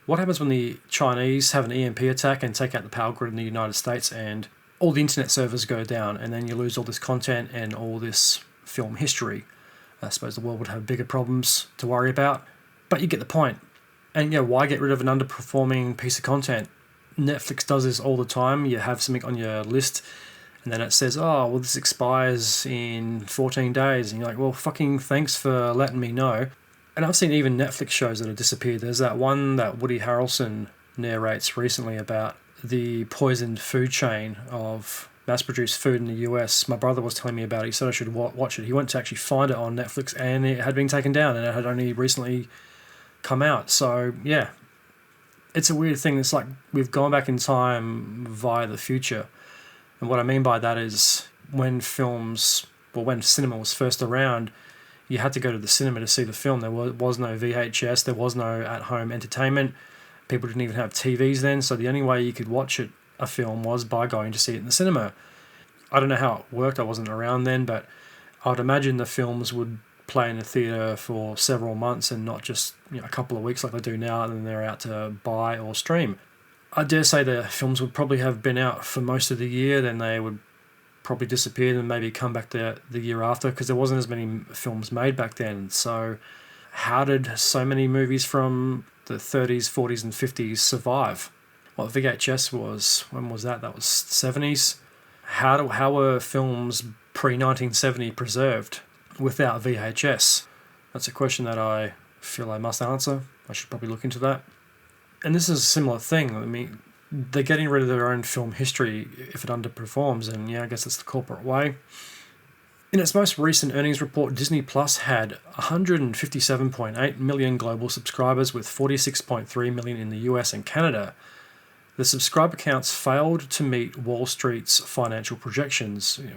What happens when the Chinese have an EMP attack and take out the power grid in the United States and all the internet servers go down and then you lose all this content and all this film history? I suppose the world would have bigger problems to worry about, but you get the point. And why get rid of an underperforming piece of content? Netflix does this all the time. You have something on your list and then it says, this expires in 14 days. And you're like, well, fucking thanks for letting me know. And I've seen even Netflix shows that have disappeared. There's that one that Woody Harrelson narrates recently about the poisoned food chain of mass-produced food in the US. My brother was telling me about it. He said I should watch it. He went to actually find it on Netflix and it had been taken down and it had only recently come out. So, yeah, it's a weird thing. It's like we've gone back in time via the future. And what I mean by that is when cinema was first around, you had to go to the cinema to see the film. There was no VHS, there was no at-home entertainment. People didn't even have TVs then, so the only way you could watch a film was by going to see it in the cinema. I don't know how it worked, I wasn't around then, but I would imagine the films would play in the theatre for several months and not just a couple of weeks like they do now, and then they're out to buy or stream. I dare say the films would probably have been out for most of the year, then they would probably disappear and maybe come back the year after because there wasn't as many films made back then. So how did so many movies from the 30s, 40s and 50s survive? Well, VHS was, when was that? That was 70s. How were films pre-1970 preserved without VHS? That's a question that I feel I must answer. I should probably look into that. And this is a similar thing. I mean, they're getting rid of their own film history if it underperforms, and yeah, I guess that's the corporate way. In its most recent earnings report, Disney Plus had 157.8 million global subscribers with 46.3 million in the US and Canada. The subscriber counts failed to meet Wall Street's financial projections. And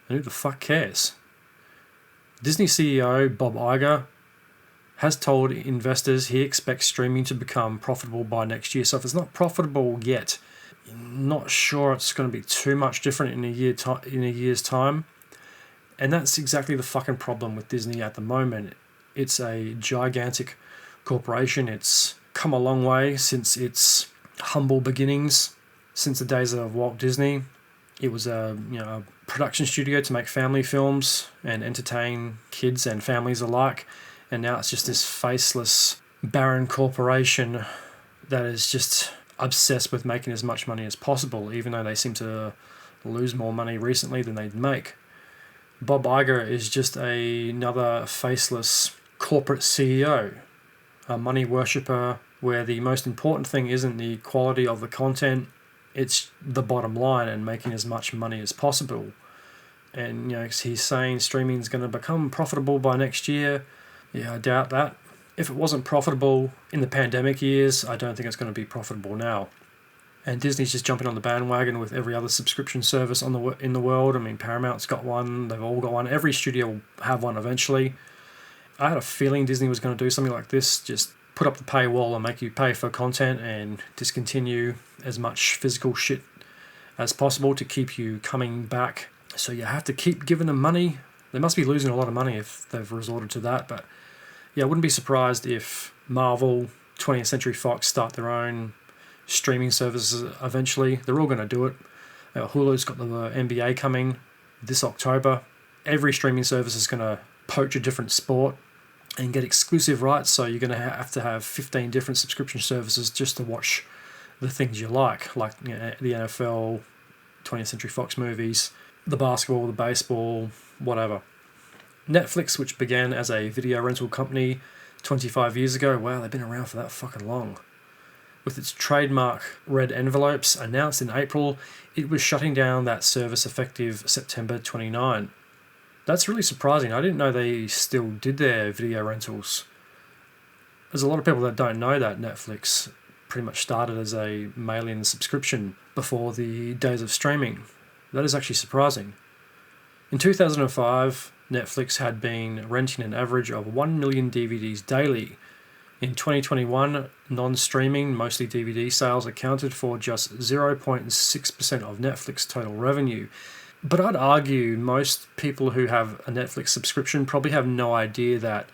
who the fuck cares? Disney CEO Bob Iger has told investors he expects streaming to become profitable by next year. So if it's not profitable yet, not sure it's going to be too much different in a year's time. And that's exactly the fucking problem with Disney at the moment. It's a gigantic corporation. It's come a long way since its humble beginnings, since the days of Walt Disney. It was a production studio to make family films and entertain kids and families alike. And now it's just this faceless, barren corporation that is just obsessed with making as much money as possible, even though they seem to lose more money recently than they'd make. Bob Iger is just another faceless corporate CEO, a money worshipper, where the most important thing isn't the quality of the content, it's the bottom line and making as much money as possible. And he's saying streaming is going to become profitable by next year. Yeah, I doubt that. If it wasn't profitable in the pandemic years, I don't think it's going to be profitable now. And Disney's just jumping on the bandwagon with every other subscription service in the world. I mean, Paramount's got one. They've all got one. Every studio will have one eventually. I had a feeling Disney was going to do something like this. Just put up the paywall and make you pay for content and discontinue as much physical shit as possible to keep you coming back. So you have to keep giving them money. They must be losing a lot of money if they've resorted to that. But yeah, I wouldn't be surprised if Marvel, 20th Century Fox start their own streaming services eventually. They're all going to do it. Hulu's got the NBA coming this October. Every streaming service is going to poach a different sport and get exclusive rights, so you're going to have 15 different subscription services just to watch the things you like the NFL, 20th Century Fox movies, the basketball, the baseball, whatever. Netflix, which began as a video rental company 25 years ago, wow, they've been around for that fucking long. With its trademark red envelopes, announced in April it was shutting down that service effective September 29. That's really surprising. I didn't know they still did their video rentals. There's a lot of people that don't know that Netflix pretty much started as a mail-in subscription before the days of streaming. That is actually surprising. In 2005, Netflix had been renting an average of 1 million DVDs daily. In 2021, non-streaming, mostly DVD sales accounted for just 0.6% of Netflix total revenue. But I'd argue most people who have a Netflix subscription probably have no idea that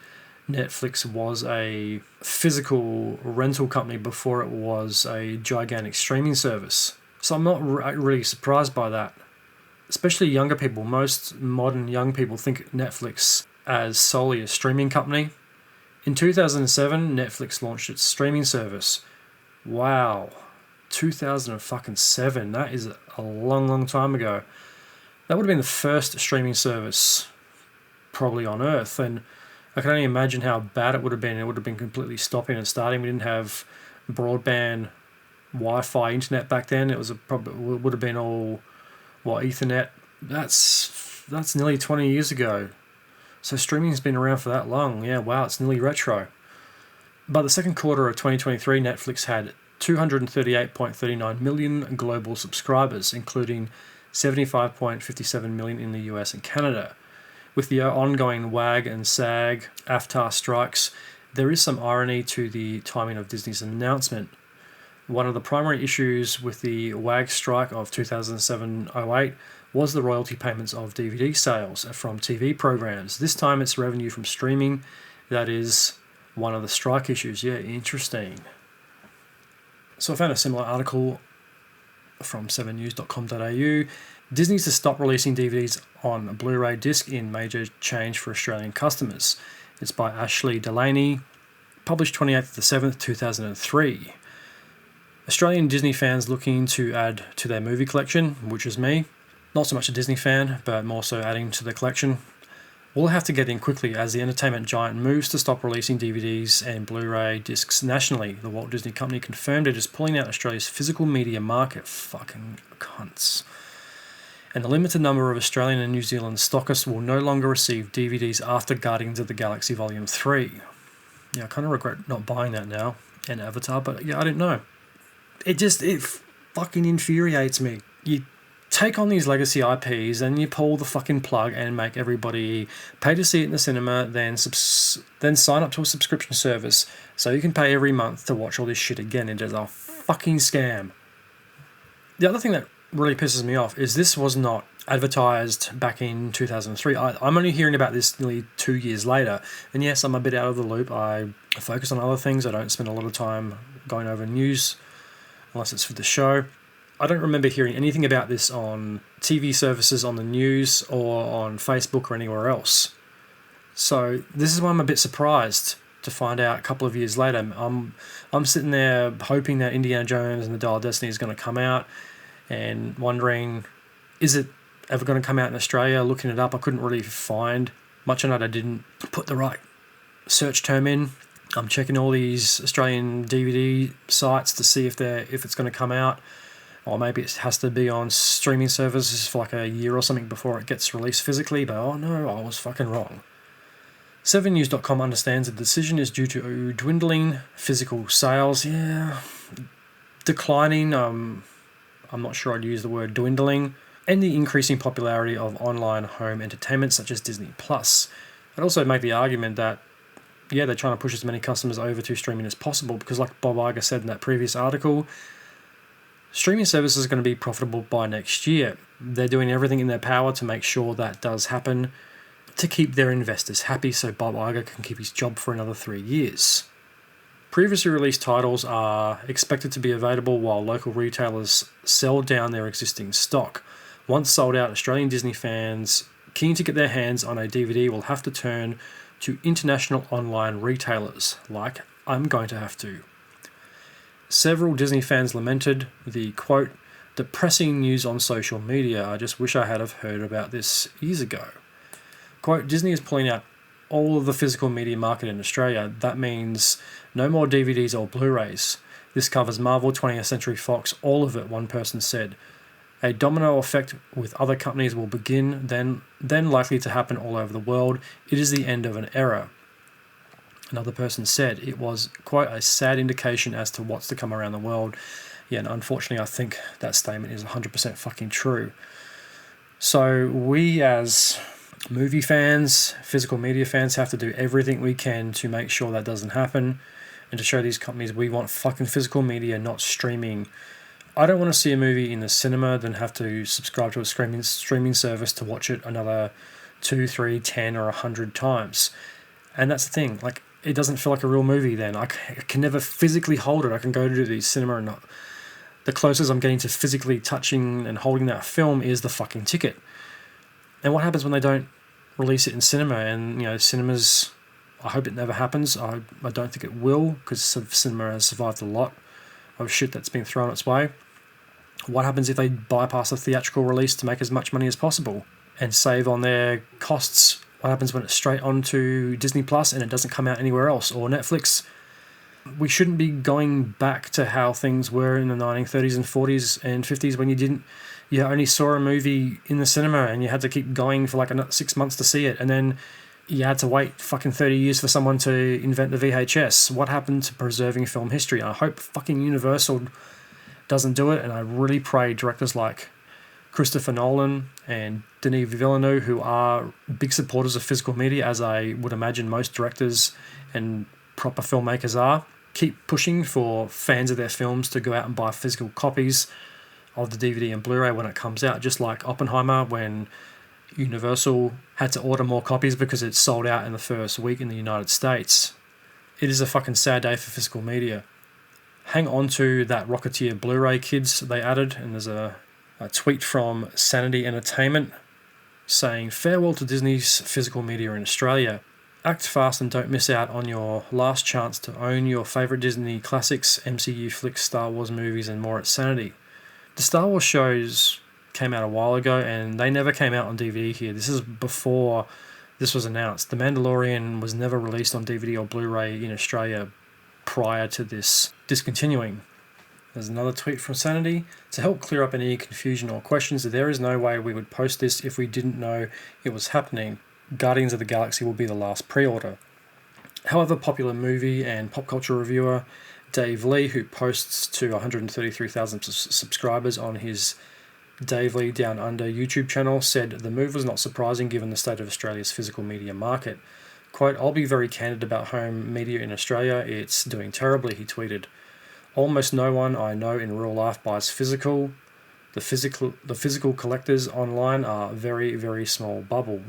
Netflix was a physical rental company before it was a gigantic streaming service. So I'm not really surprised by that. Especially younger people. Most modern young people think Netflix as solely a streaming company. In 2007, Netflix launched its streaming service. Wow, 2007, that is a long, long time ago. That would have been the first streaming service probably on Earth, and I can only imagine how bad it would have been. It would have been completely stopping and starting. We didn't have broadband Wi-Fi internet back then. It would have been all Ethernet. That's nearly 20 years ago. So streaming's been around for that long. Yeah, wow, it's nearly retro. By the second quarter of 2023, Netflix had 238.39 million global subscribers, including 75.57 million in the US and Canada. With the ongoing WAG and SAG AFTRA strikes, there is some irony to the timing of Disney's announcement. One of the primary issues with the WAG strike of 2007-08 was the royalty payments of DVD sales from TV programs. This time it's revenue from streaming that is one of the strike issues. Yeah, interesting. So I found a similar article from 7news.com.au. Disney's to stop releasing DVDs on Blu Ray disc in major change for Australian customers. It's by Ashley Delaney, published 28th of the 7th, 2003. Australian Disney fans looking to add to their movie collection, which is me. Not so much a Disney fan, but more so adding to the collection. will have to get in quickly as the entertainment giant moves to stop releasing DVDs and Blu Ray discs nationally. The Walt Disney Company confirmed it is pulling out Australia's physical media market. Fucking cunts. And a limited number of Australian and New Zealand stockists will no longer receive DVDs after Guardians of the Galaxy Volume 3. Yeah, I kind of regret not buying that now, and Avatar, but yeah, I didn't know. It fucking infuriates me. You take on these legacy IPs and you pull the fucking plug and make everybody pay to see it in the cinema, then sign up to a subscription service so you can pay every month to watch all this shit again. It is a fucking scam. The other thing that really pisses me off is this was not advertised back in 2003. I'm only hearing about this nearly 2 years later, and yes, I'm a bit out of the loop. I focus on other things. I don't spend a lot of time going over news unless it's for the show. I don't remember hearing anything about this on TV services, on the news, or on Facebook or anywhere else. So this is why I'm a bit surprised to find out a couple of years later. I'm sitting there hoping that Indiana Jones and the Dial of Destiny is going to come out and wondering, is it ever going to come out in Australia? Looking it up, I couldn't really find much on it. I didn't put the right search term in. I'm checking all these Australian DVD sites to see if it's going to come out. Or maybe it has to be on streaming services for like a year or something before it gets released physically, but oh no, I was fucking wrong. 7news.com understands the decision is due to dwindling physical sales. Yeah, declining, I'm not sure I'd use the word dwindling, and the increasing popularity of online home entertainment such as Disney+. I'd also make the argument that, yeah, they're trying to push as many customers over to streaming as possible because like Bob Iger said in that previous article, streaming services are going to be profitable by next year. They're doing everything in their power to make sure that does happen to keep their investors happy so Bob Iger can keep his job for another 3 years. Previously released titles are expected to be available while local retailers sell down their existing stock. Once sold out, Australian Disney fans keen to get their hands on a DVD will have to turn to international online retailers, like I'm going to have to. Several Disney fans lamented the, quote, depressing news on social media. I just wish I had have heard about this years ago. Quote, Disney is pulling out all of the physical media market in Australia. That means no more DVDs or Blu Rays. This covers Marvel, 20th Century Fox, all of it, one person said. A domino effect with other companies will begin, then likely to happen all over the world. It is the end of an era. Another person said it was quite a sad indication as to what's to come around the world. Yeah, and unfortunately I think that statement is 100% fucking true. So we as movie fans, physical media fans, have to do everything we can to make sure that doesn't happen and to show these companies we want fucking physical media, not streaming. I don't want to see a movie in the cinema then have to subscribe to a streaming service to watch it another 2, 3, 10 or 100 times. And that's the thing, like, it doesn't feel like a real movie then. I can never physically hold it. I can go to the cinema and the closest I'm getting to physically touching and holding that film is the fucking ticket. And what happens when they don't release it in cinema? And, you know, cinemas, I hope it never happens. I don't think it will because cinema has survived a lot of shit that's been thrown its way. What happens if they bypass a theatrical release to make as much money as possible and save on their costs? What happens when it's straight onto Disney Plus and it doesn't come out anywhere else, or Netflix? We shouldn't be going back to how things were in the 1930s and 40s and 50s when you only saw a movie in the cinema and you had to keep going for like 6 months to see it, and then you had to wait fucking 30 years for someone to invent the VHS. What happened to preserving film history? I hope fucking Universal doesn't do it, and I really pray directors like Christopher Nolan and Denis Villeneuve, who are big supporters of physical media, as I would imagine most directors and proper filmmakers are, keep pushing for fans of their films to go out and buy physical copies of the DVD and Blu Ray when it comes out, just like Oppenheimer when Universal had to order more copies because it sold out in the first week in the United States. It is a fucking sad day for physical media. Hang on to that Rocketeer Blu Ray, kids, they added, and there's a tweet from Sanity Entertainment saying, farewell to Disney's physical media in Australia. Act fast and don't miss out on your last chance to own your favourite Disney classics, MCU flicks, Star Wars movies and more at Sanity. The Star Wars shows came out a while ago and they never came out on DVD here. This is before this was announced. The Mandalorian was never released on DVD or Blu Ray in Australia prior to this discontinuing. There's another tweet from Sanity. To help clear up any confusion or questions, there is no way we would post this if we didn't know it was happening. Guardians of the Galaxy will be the last pre-order. However, popular movie and pop culture reviewer Dave Lee, who posts to 133,000 subscribers on his Dave Lee Down Under YouTube channel, said the move was not surprising given the state of Australia's physical media market. Quote, "I'll be very candid about home media in Australia. It's doing terribly," he tweeted. "Almost no one I know in real life buys physical. The physical collectors online are a very, very small bubble."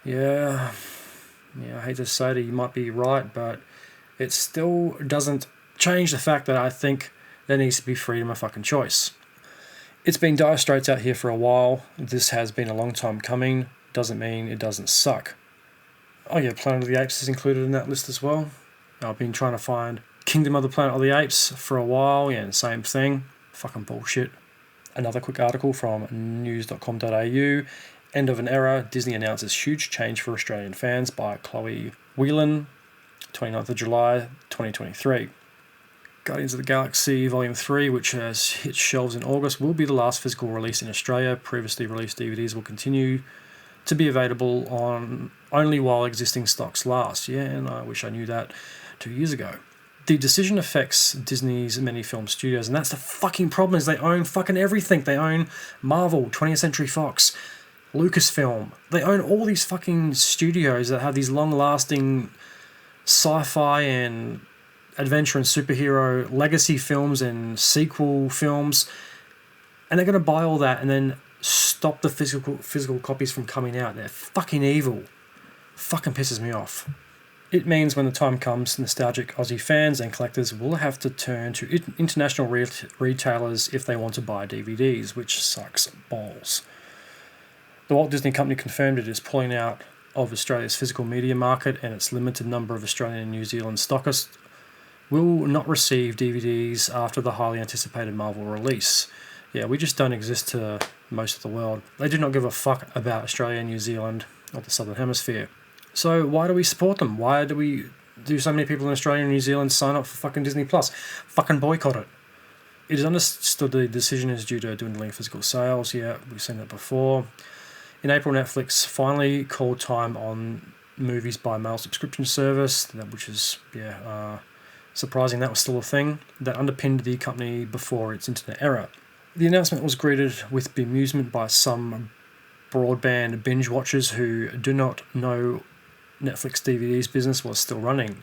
Yeah, I hate to say it, you might be right, but it still doesn't change the fact that I think there needs to be freedom of fucking choice. It's been dire straits out here for a while. This has been a long time coming. Doesn't mean it doesn't suck. Oh yeah, Planet of the Apes is included in that list as well. I've been trying to find Kingdom of the Planet of the Apes for a while. Yeah, same thing. Fucking bullshit. Another quick article from news.com.au. End of an era. Disney announces huge change for Australian fans by Chloe Whelan. 29th of July, 2023. Guardians of the Galaxy Volume 3, which has hit shelves in August, will be the last physical release in Australia. Previously released DVDs will continue to be available on only while existing stocks last. Yeah, and I wish I knew that 2 years ago. The decision affects Disney's many film studios, and that's the fucking problem, is they own fucking everything. They own Marvel, 20th Century Fox, Lucasfilm. They own all these fucking studios that have these long-lasting sci-fi and adventure and superhero legacy films and sequel films, and they're going to buy all that and then stop the physical copies from coming out. They're fucking evil. Fucking pisses me off. It means when the time comes, nostalgic Aussie fans and collectors will have to turn to international retailers if they want to buy DVDs, which sucks balls. The Walt Disney Company confirmed it is pulling out of Australia's physical media market, and its limited number of Australian and New Zealand stockists will not receive DVDs after the highly anticipated Marvel release. Yeah, we just don't exist to most of the world. They do not give a fuck about Australia, New Zealand, or the Southern Hemisphere. So why do we support them? Why do so many people in Australia and New Zealand sign up for fucking Disney Plus? Fucking boycott it. It is understood the decision is due to dwindling physical sales. Yeah, we've seen that before. In April, Netflix finally called time on movies by mail subscription service, which is, surprising that was still a thing, that underpinned the company before its internet era. The announcement was greeted with bemusement by some broadband binge watchers who do not know Netflix DVD's business was still running,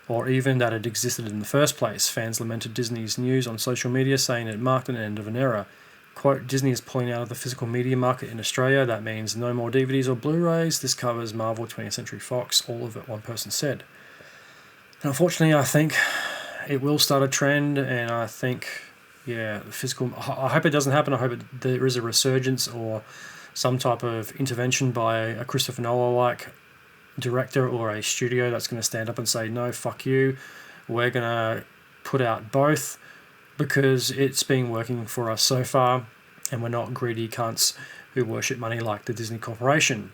or even that it existed in the first place. Fans lamented Disney's news on social media, saying it marked an end of an era. Quote, "Disney is pulling out of the physical media market in Australia. That means no more DVDs or Blu Rays. This covers Marvel, 20th Century Fox, all of it," one person said. And unfortunately, I think it will start a trend, and I think, physical. I hope it doesn't happen. I hope there is a resurgence or some type of intervention by a Christopher Nolan-like director or a studio that's going to stand up and say, no, fuck you, we're going to put out both because it's been working for us so far and we're not greedy cunts who worship money like the Disney Corporation.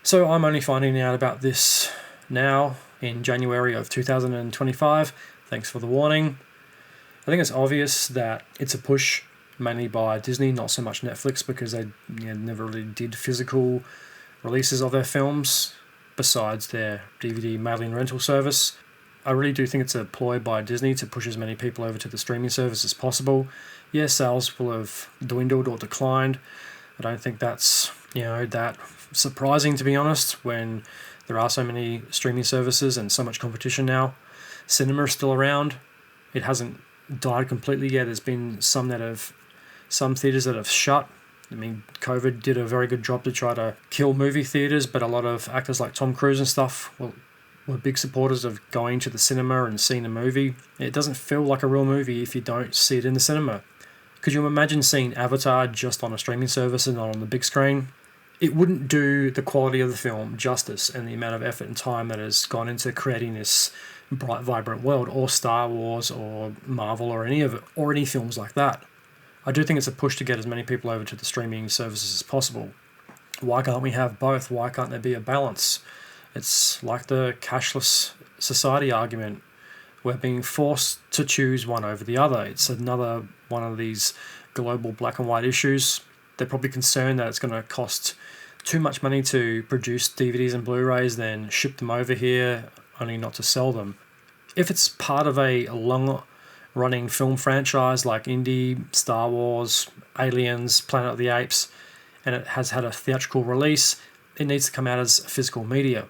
So I'm only finding out about this now in January of 2025. Thanks for the warning. I think it's obvious that it's a push mainly by Disney, not so much Netflix, because they never really did physical releases of their films besides their DVD mailing rental service. I really do think it's a ploy by Disney to push as many people over to the streaming service as possible. Yes, sales will have dwindled or declined. I don't think that's, that surprising, to be honest, when there are so many streaming services and so much competition now. Cinema is still around. It hasn't died completely yet. There's been some theatres that have shut. I mean, COVID did a very good job to try to kill movie theatres, but a lot of actors like Tom Cruise and stuff were big supporters of going to the cinema and seeing a movie. It doesn't feel like a real movie if you don't see it in the cinema. Could you imagine seeing Avatar just on a streaming service and not on the big screen? It wouldn't do the quality of the film justice and the amount of effort and time that has gone into creating this bright, vibrant world, or Star Wars or Marvel or any of it, or any films like that. I do think it's a push to get as many people over to the streaming services as possible. Why can't we have both? Why can't there be a balance? It's like the cashless society argument. We're being forced to choose one over the other. It's another one of these global black and white issues. They're probably concerned that it's going to cost too much money to produce DVDs and Blu Rays, then ship them over here, only not to sell them. If it's part of a long-running film franchise like Indy, Star Wars, Aliens, Planet of the Apes, and it has had a theatrical release, it needs to come out as physical media.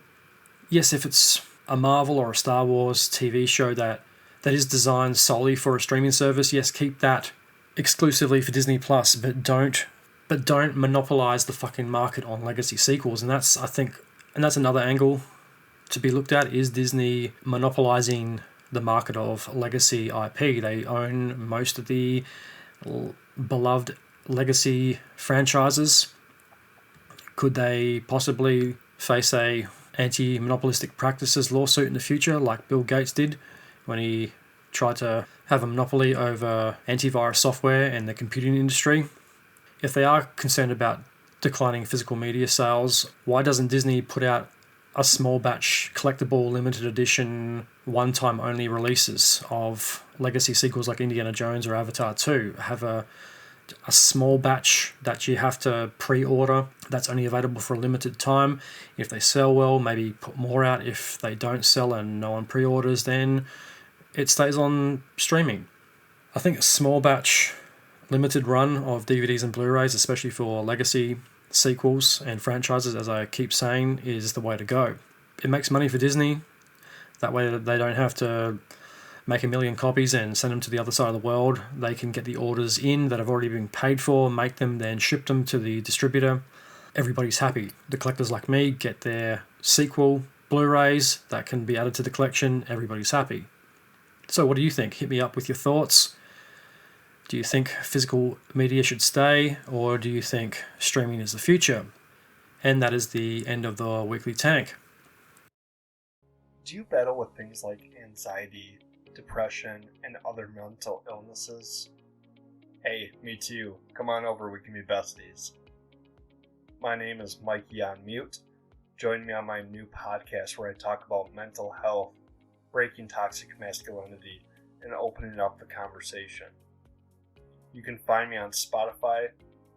Yes, if it's a Marvel or a Star Wars TV show that is designed solely for a streaming service, yes, keep that exclusively for Disney Plus, but don't monopolize the fucking market on legacy sequels. And that's another angle to be looked at. Is Disney monopolizing the market of legacy IP? They own most of the beloved legacy franchises. Could they possibly face a anti-monopolistic practices lawsuit in the future, like Bill Gates did when he tried to have a monopoly over antivirus software and the computing industry? If they are concerned about declining physical media sales, why doesn't Disney put out a small batch collectible limited edition one-time only releases of legacy sequels like Indiana Jones or Avatar 2? Have a small batch that you have to pre-order that's only available for a limited time. If they sell well, maybe put more out. If they don't sell and no one pre-orders, then it stays on streaming. I think a small batch limited run of DVDs and Blu-rays, especially for legacy sequels and franchises, as I keep saying, is the way to go. It makes money for Disney. That way they don't have to make 1 million copies and send them to the other side of the world. They can get the orders in that have already been paid for, make them, then ship them to the distributor. Everybody's happy. The collectors like me get their sequel Blu-rays that can be added to the collection. Everybody's happy. So what do you think? Hit me up with your thoughts. Do you think physical media should stay, or do you think streaming is the future? And that is the end of the Weekly Tank. Do you battle with things like anxiety, depression, and other mental illnesses? Hey, me too. Come on over, we can be besties. My name is Mikey on Mute. Join me on my new podcast where I talk about mental health, breaking toxic masculinity, and opening up the conversation. You can find me on Spotify,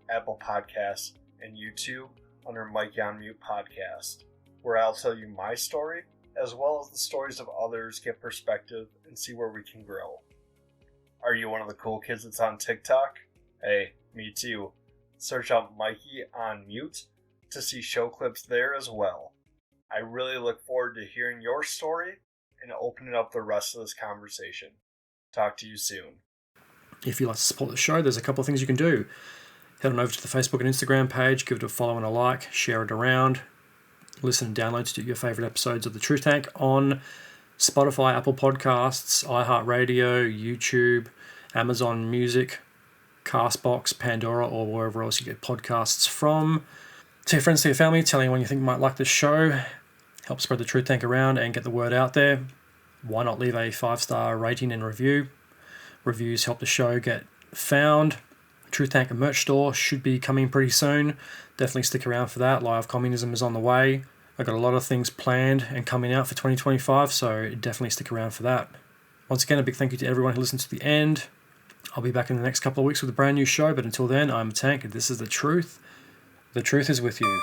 Apple Podcasts, and YouTube under Mikey on Mute Podcast, where I'll tell you my story, as well as the stories of others, get perspective, and see where we can grow. Are you one of the cool kids that's on TikTok? Hey, me too. Search out Mikey on Mute to see show clips there as well. I really look forward to hearing your story and opening up the rest of this conversation. Talk to you soon. If you'd like to support the show, there's a couple of things you can do. Head on over to the Facebook and Instagram page, give it a follow and a like, share it around, listen and download to your favourite episodes of The Truth Tank on Spotify, Apple Podcasts, iHeartRadio, YouTube, Amazon Music, Castbox, Pandora, or wherever else you get podcasts from. Tell your friends, to your family, tell anyone you think might like the show. Help spread The Truth Tank around and get the word out there. Why not leave a 5-star rating and review? Reviews help the show get found. Truth Tank merch store should be coming pretty soon. Definitely stick around for that. Live Communism is on the way. I've got a lot of things planned and coming out for 2025, so definitely stick around for that. Once again, a big thank you to everyone who listened to the end. I'll be back in the next couple of weeks with a brand new show, but until then, I'm Tank, and this is The Truth. The truth is with you.